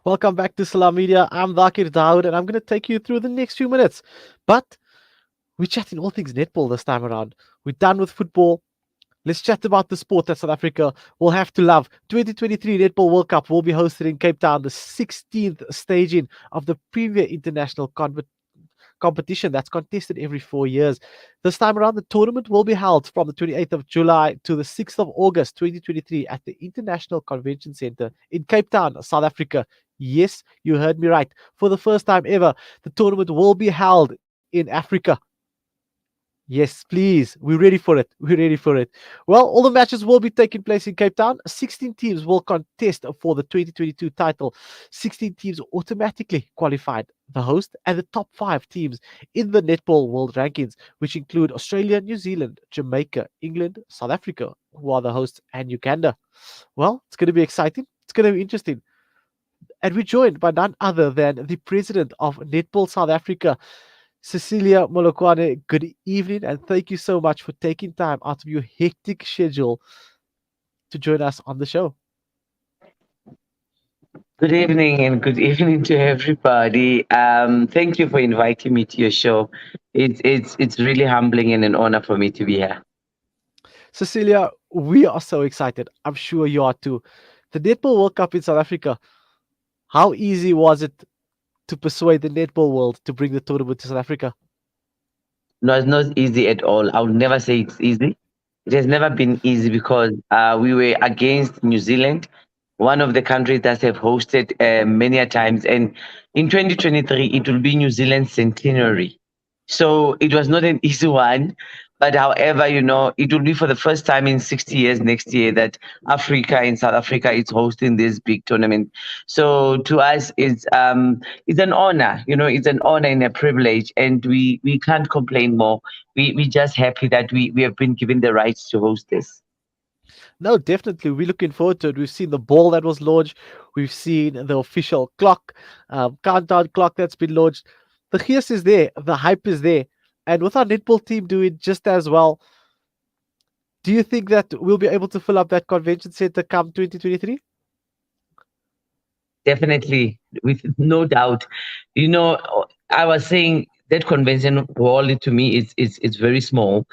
Welcome back to Salam Media. I'm Dhakir Dawood and I'm going to take you through the next few minutes. But we're chatting all things netball this time around. We're done with football. Let's chat about the sport that South Africa will have to love. 2023 Netball World Cup will be hosted in Cape Town, the 16th staging of the premier international competition that's contested every 4 years. This time around, the tournament will be held from the 28th of July to the 6th of August 2023 at the International Convention Center in Cape Town, South Africa. Yes, you heard me right. For the first time ever, the tournament will be held in Africa. Yes, please. We're ready for it. We're ready for it. Well, all the matches will be taking place in Cape Town. 16 teams will contest for the 2022 title. 16 teams automatically qualified. The host and the top five teams in the Netball World Rankings, which include Australia, New Zealand, Jamaica, England, South Africa, who are the hosts, and Uganda. Well, it's going to be exciting. It's going to be interesting. And we're joined by none other than the president of Netball South Africa, Cecilia Molekane. Good evening, and thank you so much for taking time out of your hectic schedule to join us on the show. Good evening and good evening to everybody. Thank you for inviting me to your show. It's really humbling and an honor for me to be here. Cecilia, we are so excited. I'm sure you are too. The Netball World Cup in South Africa, how easy was it to persuade the netball world to bring the tournament to South Africa? No, it's not easy at all. I would never say it's easy. It has never been easy because we were against New Zealand, one of the countries that have hosted many a times. And in 2023, it will be New Zealand's centenary. So it was not an easy one. But however, it will be for the first time in 60 years next year that Africa in South Africa is hosting this big tournament. So to us, it's an honor, it's an honor and a privilege, and we can't complain more. We're just happy that we have been given the rights to host this. No, definitely. We're looking forward to it. We've seen the ball that was launched. We've seen the official clock, countdown clock that's been launched. The gears is there. The hype is there. And with our netball team doing just as well, do you think that we'll be able to fill up that convention center come 2023? Definitely, with no doubt. I was saying that convention hall to me is very small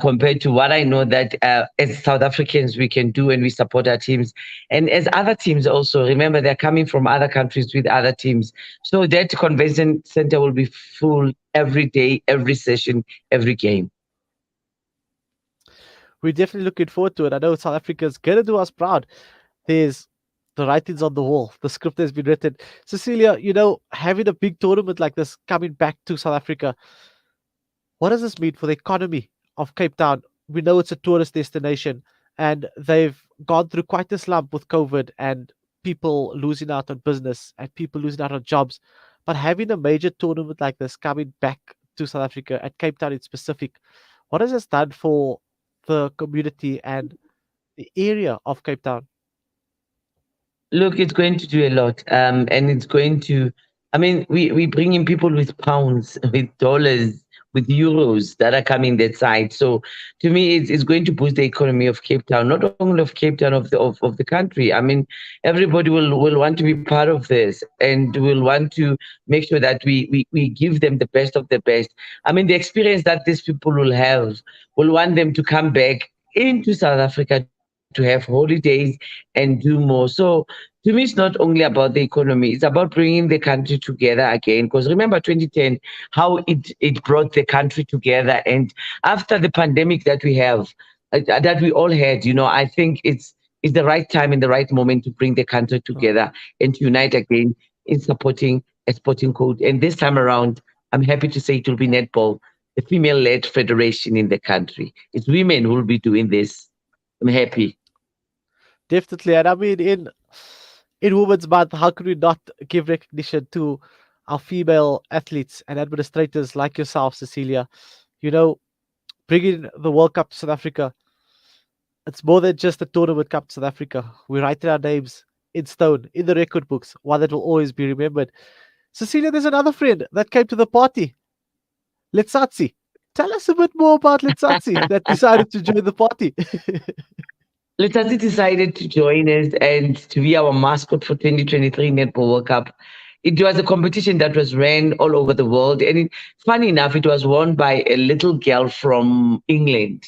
compared to what I know that as South Africans we can do, and we support our teams, and as other teams also. Remember, they're coming from other countries with other teams, so that convention center will be full every day, every session, every game. We're definitely looking forward to it. I know South Africa's going to do us proud. There's the writings on the wall. The script has been written. Cecilia, having a big tournament like this coming back to South Africa, what does this mean for the economy of Cape Town? We know it's a tourist destination and they've gone through quite a slump with COVID and people losing out on business and people losing out on jobs. But having a major tournament like this coming back to South Africa at Cape Town in specific, what has this done for the community and the area of Cape Town? Look, it's going to do a lot, and it's going to. I mean, we bring in people with pounds, with dollars, with euros that are coming that side. So, to me, it's going to boost the economy of Cape Town, not only of Cape Town, of the country. I mean, everybody will want to be part of this, and will want to make sure that we give them the best of the best. I mean, the experience that these people will have, will want them to come back into South Africa to have holidays and do more. So to me, it's not only about the economy, it's about bringing the country together again. Because remember 2010, how it brought the country together. And after the pandemic that we have, that we all had, I think it's the right time and the right moment to bring the country Sure. together and to unite again in supporting a sporting code. And this time around, I'm happy to say it will be netball, the female-led federation in the country. It's women who will be doing this. I'm happy. Definitely. And I mean, in Women's Month, how could we not give recognition to our female athletes and administrators like yourself, Cecilia? You know, bringing the World Cup to South Africa, it's more than just a tournament cup to South Africa. We write our names in stone, in the record books, one that will always be remembered. Cecilia, there's another friend that came to the party, Letsatsi. Tell us a bit more about Letsatsi that decided to join the party. Lutati decided to join us and to be our mascot for 2023 Netball World Cup. It was a competition that was ran all over the world. And funny enough, it was won by a little girl from England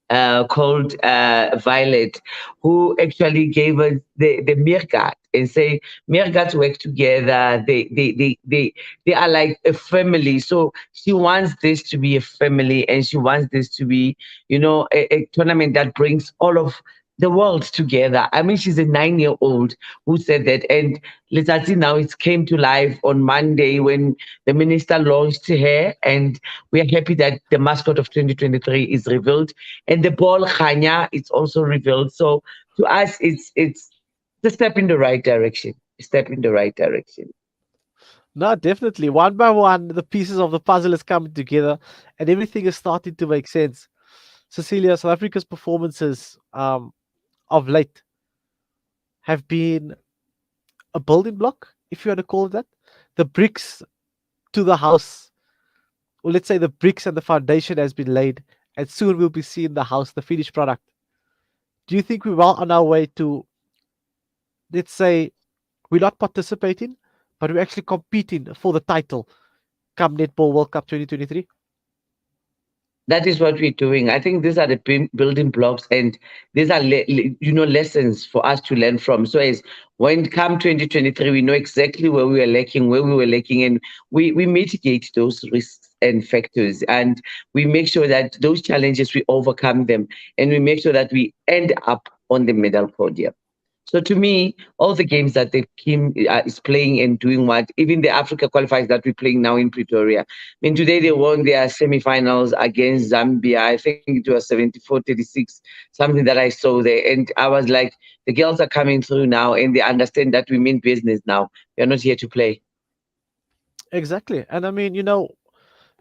called Violet, who actually gave us the Meerkat and say, Meerkats work together. They are like a family. So she wants this to be a family and she wants this to be, a tournament that brings all of the world together. I mean, she's a 9-year-old who said that. And Letsatsi now it came to life on Monday when the minister launched her. And we are happy that the mascot of 2023 is revealed. And the ball Khanya is also revealed. So to us, it's a step in the right direction. A step in the right direction. No, definitely. One by one, the pieces of the puzzle is coming together and everything is starting to make sense. Cecilia, South Africa's performances of late have been a building block, if you want to call it that. The bricks to the house, or let's say the bricks and the foundation has been laid, and soon we'll be seeing the house, the finished product. Do you think we're well on our way to, let's say, we're not participating, but we're actually competing for the title come Netball World Cup 2023? That is what we're doing. I think these are the building blocks, and these are lessons for us to learn from. So as when come 2023, we know exactly where we were lacking, and we mitigate those risks and factors, and we make sure that those challenges we overcome them, and we make sure that we end up on the medal podium. So to me, all the games that the team is playing and doing what, even the Africa qualifiers that we're playing now in Pretoria. I mean, today they won their semifinals against Zambia. I think it was 74-36, something that I saw there. And I was like, the girls are coming through now and they understand that we mean business now. We're not here to play. Exactly. And I mean,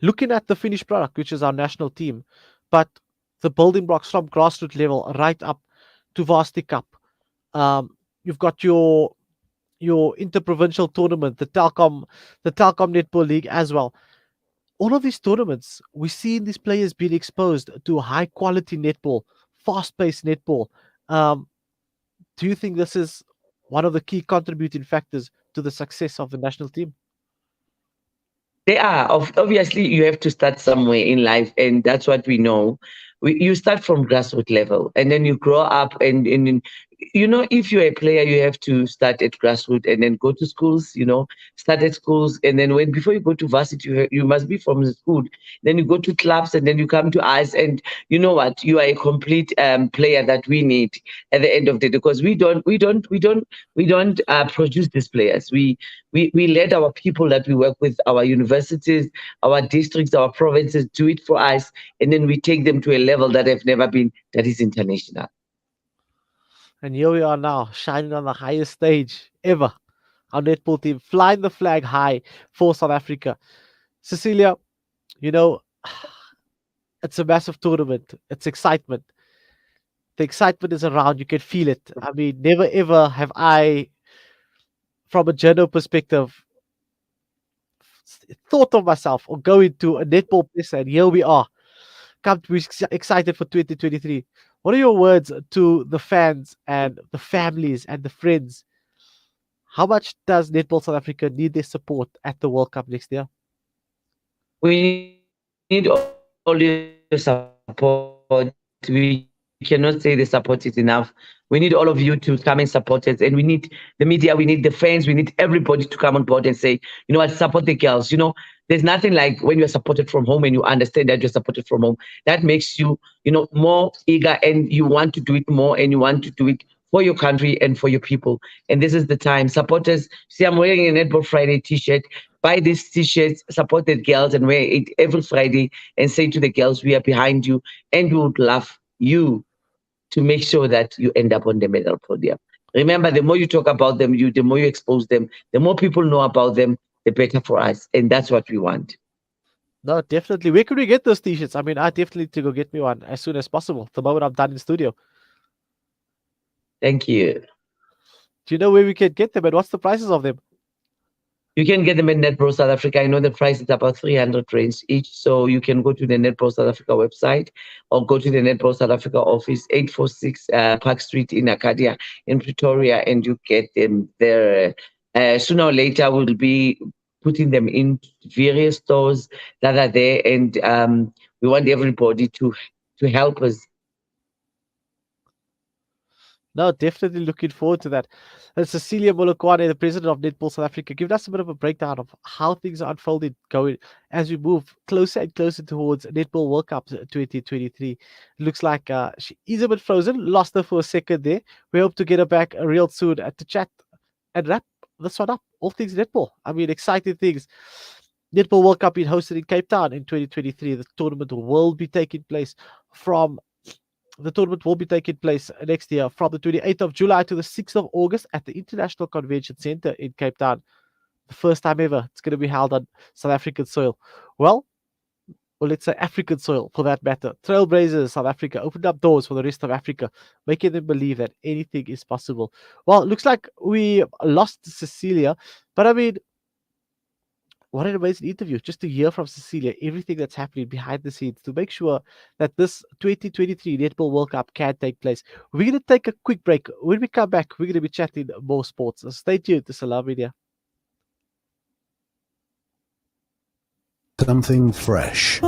looking at the finished product, which is our national team, but the building blocks from grassroots level right up to Varsity Cup. You've got your interprovincial tournament, the Telkom Netball League as well. All of these tournaments, we see these players being exposed to high quality netball, fast paced netball. Um, do you think this is one of the key contributing factors to the success of the national team? They are. Obviously, you have to start somewhere in life, and that's what we know. You start from grassroots level, and then you grow up, and if you're a player, you have to start at grassroots, and then go to schools. Start at schools, and then before you go to varsity, you must be from the school. Then you go to clubs, and then you come to us, and you know what? You are a complete player that we need at the end of the day, because we don't produce these players. We let our people that we work with, our universities, our districts, our provinces do it for us, and then we take them to a level that have never been, that is international. And here we are now, shining on the highest stage ever. Our netball team flying the flag high for South Africa. Cecilia, you know, it's a massive tournament. It's excitement. The excitement is around. You can feel it. I mean, never ever have I, from a journal perspective, thought of myself or going to a netball place, and here we are. Come to be excited for 2023. What are your words to the fans and the families and the friends? How much does Netball South Africa need their support at the World Cup next year? We need all your support. We cannot say the support is enough. We need all of you to come and support us. And we need the media, we need the fans, we need everybody to come on board and say, support the girls. There's nothing like when you're supported from home and you understand that you're supported from home. That makes you more eager, and you want to do it more, and you want to do it for your country and for your people. And this is the time. Supporters, see, I'm wearing a Netball Friday t-shirt. Buy these t-shirts, support the girls, and wear it every Friday and say to the girls, we are behind you, and we would love you to make sure that you end up on the medal podium. Remember, the more you talk about them, the more you expose them, the more people know about them, the better for us. And that's what we want. No, definitely. Where can we get those t-shirts? I mean, I definitely need to go get me one as soon as possible. The moment I'm done in studio. Thank you. Do you know where we can get them and what's the prices of them? You can get them at Netball South Africa. I know the price is about 300 rands each. So you can go to the Netball South Africa website or go to the Netball South Africa office, 846 Park Street in Arcadia in Pretoria, and you get them there. Sooner or later, we'll be putting them in various stores that are there. And we want everybody to help us. No, definitely looking forward to that. And Cecilia Molekane, the president of Netball South Africa, giving us a bit of a breakdown of how things are unfolding going as we move closer and closer towards Netball World Cup 2023. Looks like she is a bit frozen. Lost her for a second there. We hope to get her back real soon to chat and wrap this one up. All things netball. I mean, exciting things. Netball World Cup being hosted in Cape Town in 2023. The tournament will be taking place next year from the 28th of July to the 6th of August at the International Convention Center in Cape Town. The first time ever it's going to be held on South African soil. Well, or let's say African soil for that matter. Trailblazers South Africa opened up doors for the rest of Africa, making them believe that anything is possible. Well, it looks like we lost Cecilia, but I mean, what an amazing interview just to hear from Cecilia everything that's happening behind the scenes to make sure that this 2023 Netball World Cup can take place. We're going to take a quick break. When we come back, we're going to be chatting more sports. So stay tuned to Salam Media. Something fresh.